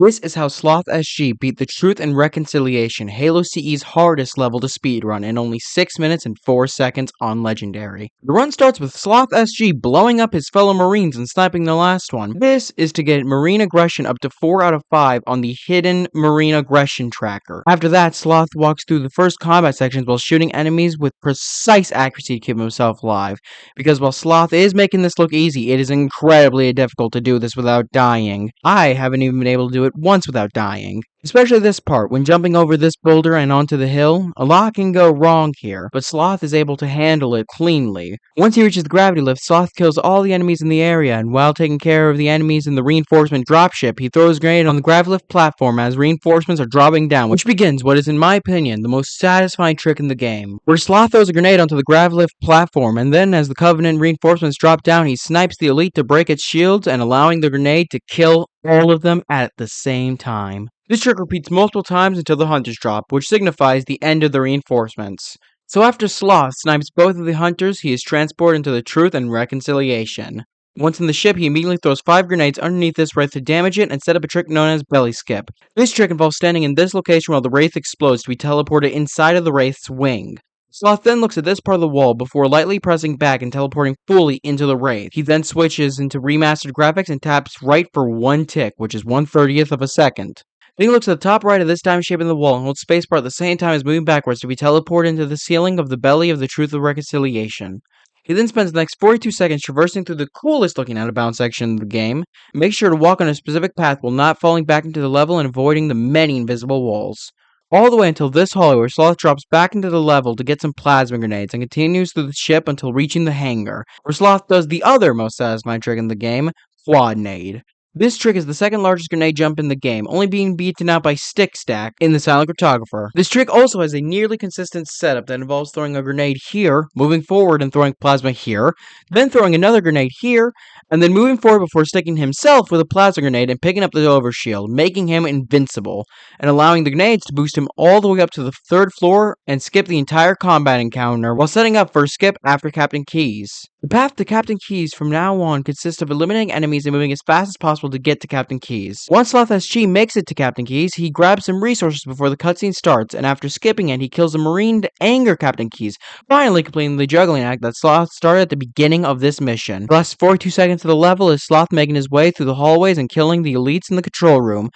This is how SlothSG beat the Truth and Reconciliation, Halo CE's hardest level to speedrun in only 6 minutes and 4 seconds on Legendary. The run starts with SlothSG blowing up his fellow Marines and sniping the last one. This is to get Marine aggression up to 4 out of 5 on the hidden Marine aggression tracker. After that, Sloth walks through the first combat sections while shooting enemies with precise accuracy to keep himself alive. Because while Sloth is making this look easy, it is incredibly difficult to do this without dying. I haven't even been able to do it once without dying. Especially this part, when jumping over this boulder and onto the hill, a lot can go wrong here, but Sloth is able to handle it cleanly. Once he reaches the gravity lift, Sloth kills all the enemies in the area, and while taking care of the enemies in the reinforcement dropship, he throws a grenade on the gravity lift platform as reinforcements are dropping down, which begins what is, in my opinion, the most satisfying trick in the game, where Sloth throws a grenade onto the gravity lift platform, and then as the Covenant reinforcements drop down, he snipes the elite to break its shields and allowing the grenade to kill all of them at the same time. This trick repeats multiple times until the hunters drop, which signifies the end of the reinforcements. So after Sloth snipes both of the hunters, he is transported into the Truth and Reconciliation. Once in the ship, he immediately throws 5 grenades underneath this Wraith to damage it and set up a trick known as Belly Skip. This trick involves standing in this location while the Wraith explodes to be teleported inside of the Wraith's wing. Sloth then looks at this part of the wall before lightly pressing back and teleporting fully into the Wraith. He then switches into remastered graphics and taps right for 1 tick, which is 1/30th of a second. Then he looks at the top right of this diamond shape in the wall and holds spacebar at the same time as moving backwards to be teleported into the ceiling of the belly of the Truth of Reconciliation. He then spends the next 42 seconds traversing through the coolest looking out of bounds section of the game. Make sure to walk on a specific path while not falling back into the level and avoiding the many invisible walls. All the way until this hallway where Sloth drops back into the level to get some plasma grenades and continues through the ship until reaching the hangar, where Sloth does the other most satisfying trick in the game, Quad Nade. This trick is the second largest grenade jump in the game, only being beaten out by Stick Stack in the Silent Cryptographer. This trick also has a nearly consistent setup that involves throwing a grenade here, moving forward and throwing plasma here, then throwing another grenade here, and then moving forward before sticking himself with a plasma grenade and picking up the overshield, making him invincible, and allowing the grenades to boost him all the way up to the 3rd floor and skip the entire combat encounter while setting up for a skip after Captain Keys. The path to Captain Keys from now on consists of eliminating enemies and moving as fast as possible to get to Captain Keys. Once SlothSG makes it to Captain Keys, he grabs some resources before the cutscene starts, and after skipping it, he kills a Marine to anger Captain Keys, finally completing the juggling act that Sloth started at the beginning of this mission. The last 42 seconds of the level is Sloth making his way through the hallways and killing the elites in the control room.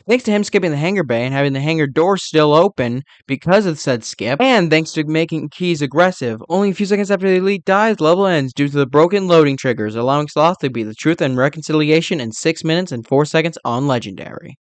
Thanks to him skipping the hangar bay and having the hangar door still open because of said skip, and thanks to making Keys aggressive, only a few seconds after the elite dies, the level ends due to the broken loading triggers, allowing Sloth to beat the Truth and Reconciliation in 6 minutes and 4 seconds on Legendary.